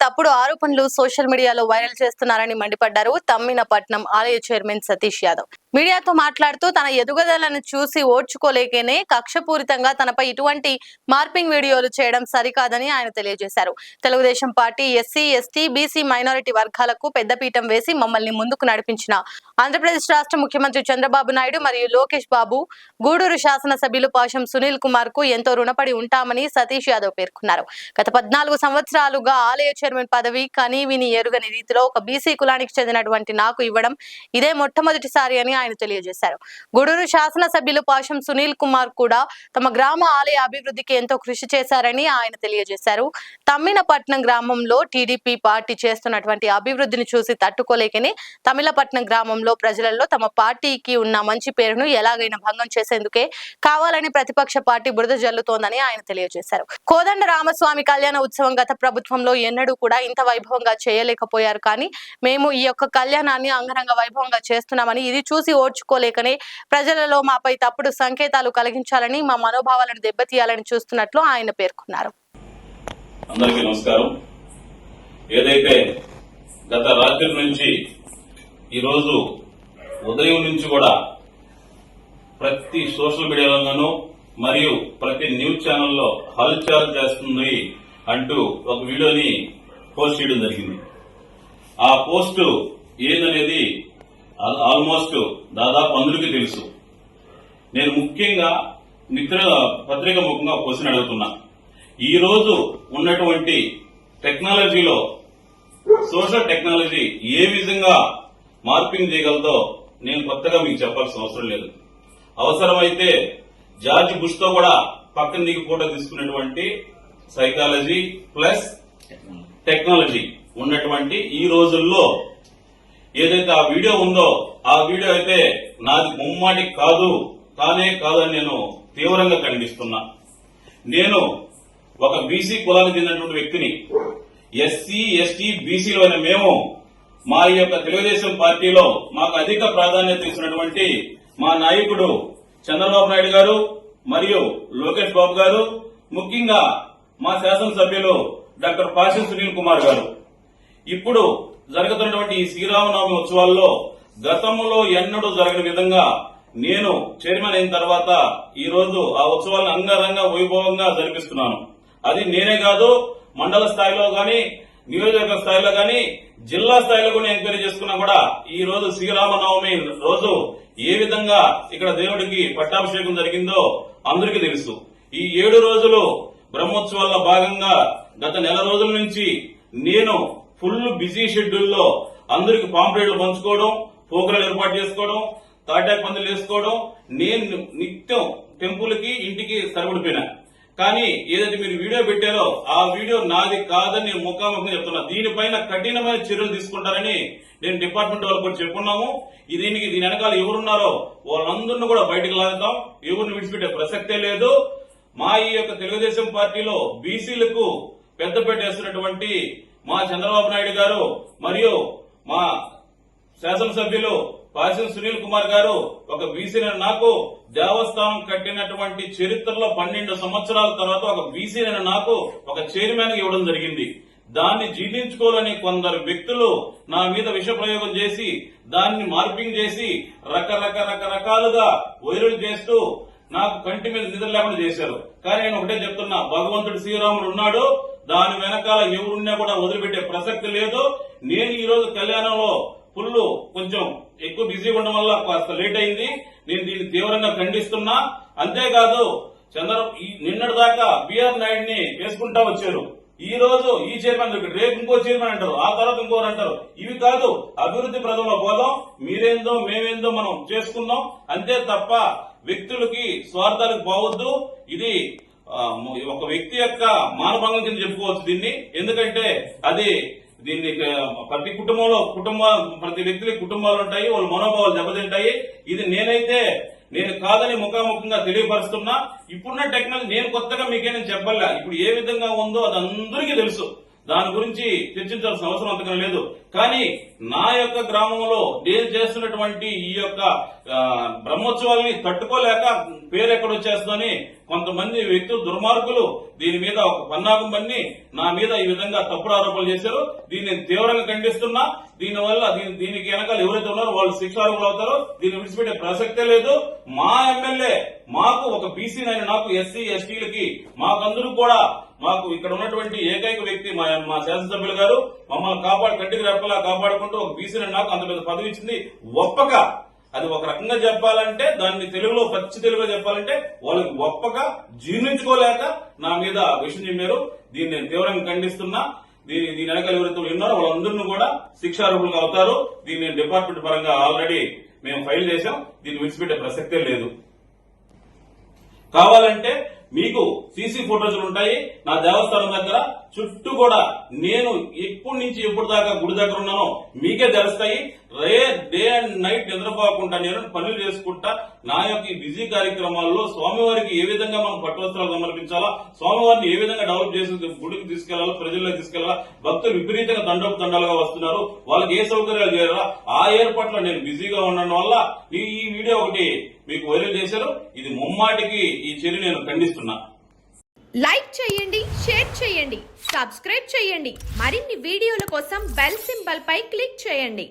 తప్పుడు ఆరోపణలు సోషల్ మీడియాలో వైరల్ చేస్తున్నారని మండిపడ్డారు తమ్మినపట్నం ఆలయ చైర్మన్ సతీష్ యాదవ్. మీడియాతో మాట్లాడుతూ తన ఎదుగుదలను చూసి ఓర్చుకోలేకనే కక్షపూరితంగా తనపై ఇటువంటి మార్పింగ్ వీడియోలు చేయడం సరికాదని ఆయన తెలియజేశారు. Telugu Desam party SC, ST, BC, minority వర్గాలకు పెద్దపీఠం వేసి మమ్మల్ని ముందుకు నడిపించిన ఆంధ్రప్రదేశ్ రాష్ట్ర ముఖ్యమంత్రి చంద్రబాబు నాయుడు మరియు లోకేష్ బాబు, గూడూరు శాసనసభ్యులు పాషం సునీల్ కుమార్ కు ఎంతో రుణపడి ఉంటామని సతీష్ యాదవ్ పేర్కొన్నారు. గత 14 సంవత్సరాలుగా ఆలయ చైర్మన్ పదవి కని విని ఎరుగని రీతిలో ఒక బీసీ కులానికి చెందినటువంటి నాకు ఇవ్వడం ఇదే మొట్టమొదటిసారి అని ఆయన తెలియజేశారు. గూడూరు శాసనసభ్యులు పాషం సునీల్ కుమార్ కూడా తమ గ్రామ ఆలయ అభివృద్ధికి ఎంతో కృషి చేశారని ఆయన తెలియజేశారు. తమ్మినపట్నం గ్రామంలో టీడీపీ పార్టీ చేస్తున్నటువంటి అభివృద్ధిని చూసి తట్టుకోలేకని తమిళపట్నం గ్రామంలో ప్రజలలో తమ పార్టీకి ఉన్న మంచి పేరును ఎలాగైనా భంగం చేసేందుకే కావాలని ప్రతిపక్ష పార్టీ బురద జల్లుతోందని ఆయన తెలియజేశారు. కోదండ రామస్వామి కళ్యాణ ఉత్సవం గత ప్రభుత్వంలో ఎన్నడూ కూడా ఇంత వైభవంగా చేయలేకపోయారు. కానీ మేము ఈ యొక్క కళ్యాణాన్ని అంగరంగ వైభవంగా చేస్తున్నామని, ఇది చూసి ఓర్చుకోలేకనే ప్రజలలో మాపై తప్పుడు సంకేతాలు కలిగించాలని, మా మనోభావాలను దెబ్బతీయాలని చూస్తున్నట్లు ఆయన పేర్కొన్నారు. అందరికీ నమస్కారం. ఏదైతే గత రాత్రి నుంచి ఈరోజు ఉదయం నుంచి కూడా ప్రతి సోషల్ మీడియాలోనూ మరియు ప్రతి న్యూస్ ఛానల్లో హల్చల్ చేస్తుంది అంటూ ఒక వీడియోని పోస్ట్ చేయడం జరిగింది. ఆ పోస్ట్ ఏందనేది ఆల్మోస్ట్ దాదాపు అందరికీ తెలుసు. నేను ముఖ్యంగా మిత్ర పత్రిక ముఖంగా క్వశ్చన్ అడుగుతున్నా. ఈ రోజు ఉన్నటువంటి టెక్నాలజీలో సోషల్ టెక్నాలజీ ఏ విధంగా మార్పింగ్ చేయగలదో నేను కొత్తగా మీకు చెప్పాల్సిన అవసరం లేదు. అవసరమైతే జార్జ్ బుష్ తో కూడా పక్కన దిగి ఫోటో తీసుకున్నటువంటి సైకాలజీ ప్లస్ టెక్నాలజీ ఉన్నటువంటి ఈ రోజుల్లో ఏదైతే ఆ వీడియో ఉందో ఆ వీడియో అయితే నాది ముమ్మాటి కానే కాదని నేను తీవ్రంగా ఖండిస్తున్నా. నేను ఒక బీసీ కులానికి చెందినటువంటి వ్యక్తిని. ఎస్సీ, ఎస్టీ, బీసీలోనే మేము మా యొక్క తెలుగుదేశం పార్టీలో మాకు అధిక ప్రాధాన్యత ఇచ్చినటువంటి మా నాయకుడు చంద్రబాబు నాయుడు గారు మరియు లోకేష్ బాబు గారు, ముఖ్యంగా మా శాసనసభ్యులు డాక్టర్ పాషం సునీల్ కుమార్ గారు ఇప్పుడు జరుగుతున్నటువంటి ఈ శ్రీరామనవమి ఉత్సవాల్లో గతంలో ఎన్నడూ జరగని విధంగా నేను చైర్మన్ అయిన తర్వాత ఈ రోజు ఆ ఉత్సవాలను అంగరంగ వైభవంగా జరిపిస్తున్నాను. అది నేనే కాదు, మండల స్థాయిలో గాని, నియోజకవర్గ స్థాయిలో గాని, జిల్లా స్థాయిలో కూడా ఎంక్వైరీ చేసుకున్నా కూడా ఈ రోజు శ్రీరామనవమి రోజు ఏ విధంగా ఇక్కడ దేవుడికి పట్టాభిషేకం జరిగిందో అందరికీ తెలుసు. ఈ 7 రోజులు బ్రహ్మోత్సవాల్లో భాగంగా గత నెల రోజుల నుంచి నేను ఫుల్ బిజీ షెడ్యూల్లో అందరికి పాంప్లెట్లు పంచుకోవడం, ప్రోగ్రాలు ఏర్పాటు చేసుకోవడం, తాటాకు పందులు వేసుకోవడం, నేను నిత్యం టెంపుల్ కి ఇంటికి సరిపడిపోయినా. కానీ ఏదైతే మీరు వీడియో పెట్టారో ఆ వీడియో నాది కాదని నేను ముఖాముఖంగా చెప్తున్నా. దీనిపైన కఠినమైన చర్యలు తీసుకుంటారని నేను డిపార్ట్మెంట్ వాళ్ళకు కూడా చెప్పున్నాము. దీని వెనకాల ఎవరున్నారో వాళ్ళందరినీ కూడా బయటకు లాగుతాం. ఎవరిని విడిచిపెట్టే ప్రసక్తే లేదు. మా ఈ యొక్క తెలుగుదేశం పార్టీలో బీసీలకు పెద్దపేట వేస్తున్నటువంటి మా చంద్రబాబు నాయుడు గారు మరియు మా శాసనసభ్యులు పాషం సునీల్ కుమార్ గారు ఒక బీసీని నాకు దేవస్థానం కట్టినటువంటి చరిత్రలో 12 సంవత్సరాల తర్వాత ఒక బీసీని నాకు ఒక చైర్మన్ ఇవ్వడం జరిగింది. దాన్ని జీర్ణించుకోవాలని కొందరు వ్యక్తులు నా మీద విష ప్రయోగం చేసి దాన్ని మార్పింగ్ చేసి రకరకాలుగా వైరల్ చేస్తూ నాకు కంటి మీద నిద్ర లేకుండా చేశారు. కానీ నేను ఒకటే చెప్తున్నా, భగవంతుడు శ్రీరాముడు ఉన్నాడు. దాని వెనకాల ఎవరున్నా కూడా వదిలిపెట్టే ప్రసక్తి లేదు. నేను ఈ రోజు కళ్యాణంలో కొంచెం ఎక్కువ బిజీగా ఉండడం వల్ల కాస్త లేట్ అయింది. నేను దీన్ని తీవ్రంగా ఖండిస్తున్నా. అంతేకాదు నిన్నటి దాకా బిఆర్ నాయుడిని వేసుకుంటా వచ్చారు. ఈ రోజు ఈ చైర్మన్ రేపు ఇంకో చైర్మన్ అంటారు, ఆ తర్వాత ఇంకోరు అంటారు. ఇవి కాదు, అభివృద్ధి ప్రదంలో పోదాం, మీరేందో మేమేందో మనం చేసుకుందాం. అంతే తప్ప వ్యక్తులకి స్వార్థాలకు పోవద్దు. ఇది ఒక వ్యక్తి యొక్క మానభంగం కింద చెప్పుకోవచ్చు దీన్ని. ఎందుకంటే దీన్ని ప్రతి ప్రతి వ్యక్తికి కుటుంబాలు ఉంటాయి, వాళ్ళ మనోభావాలు దెబ్బతింటాయి. ఇది నేను కాదని ముఖాముఖంగా తెలియపరుస్తున్నా. ఇప్పుడున్న టెక్నాలజీ నేను కొత్తగా మీకేం చెప్పాలా. ఇప్పుడు ఏ విధంగా ఉందో అది అందరికీ తెలుసు. దాని గురించి చర్చించాల్సిన అవసరం అంతగా లేదు. కానీ నా యొక్క గ్రామంలో నేను చేస్తున్నటువంటి ఈ యొక్క బ్రహ్మోత్సవాల్ని తట్టుకోలేక పేరు ఎక్కడొచ్చేస్తుందని కొంతమంది వ్యక్తులు దుర్మార్గులు దీని మీద ఒక పన్నాగం పన్ని నా మీద ఈ విధంగా తప్పుడు ఆరోపణలు చేశారు. దీన్ని నేను తీవ్రంగా ఖండిస్తున్నా. దీనివల్ల దీనికి వెనకాల ఎవరైతే ఉన్నారో వాళ్ళు శిక్షార్హులు అవుతారో. దీన్ని విడిచిపెట్టే ప్రసక్తే లేదు. మా ఎమ్మెల్యే మాకు ఒక బీసీ నాకు ఎస్సీ ఎస్టీలకి మాకందరూ కూడా మాకు ఇక్కడ ఉన్నటువంటి ఏకైక వ్యక్తి మా శాసనసభ్యులు గారు మమ్మల్ని కంటికి రెప్పలా కాపాడుకుంటూ ఒక బీసీ నాకు అంత పెద్ద పదవి ఇచ్చింది. ఒప్పక అది ఒక రకంగా చెప్పాలంటే దాన్ని తెలుగులో పచ్చి తెలుగులో చెప్పాలంటే వాళ్ళకి ఒప్పక జీర్ణించుకోలేక నా మీద విషయం చెప్పారు. దీన్ని నేను తీవ్రంగా ఖండిస్తున్నా. దీని వెనకాల ఎవరైతే ఉన్నారో వాళ్ళందరినీ కూడా శిక్షార్హులుగా అవుతారు. దీన్ని నేను డిపార్ట్మెంట్ పరంగా ఆల్రెడీ మేము ఫైల్ చేశాం. దీన్ని విడిచిపెట్టే ప్రసక్తే లేదు. కావాలంటే మీకు సీసీ ఫోటోలు ఉంటాయి నా దేవస్థానం దగ్గర చుట్టూ కూడా. నేను ఎప్పటి నుంచి ఎప్పుడు దాకా గుడి దగ్గర ఉన్నానో మీకే తెలుస్తాయి. డే అండ్ నైట్ నిద్రపోకుండా నేను పనులు చేసుకుంటా నా యొక్క ఈ బిజీ కార్యక్రమాల్లో స్వామివారికి ఏ విధంగా మనం పట్టువస్త్రాలు సమర్పించాలా, స్వామివారిని ఏ విధంగా డెవలప్ చేసి గుడికి తీసుకెళ్లాలో, ప్రజల్లోకి తీసుకెళ్లాలా. భక్తులు విపరీతంగా తండాలుగా వస్తున్నారు. వాళ్ళకి ఏ సౌకర్యాలు చేయాలా ఆ ఏర్పాట్లో నేను బిజీగా ఉండడం వల్ల ఈ వీడియో ఒకటి మీకు వైరల్ చేశారు. ఇది ముమ్మాటికి ఈ చర్య నేను ఖండిస్తున్నా. లైక్ చేయండి, షేర్ చేయండి, సబ్స్క్రైబ్ చేయండి. మరిన్ని వీడియోల కోసం బెల్ సింబల్ పై క్లిక్ చేయండి.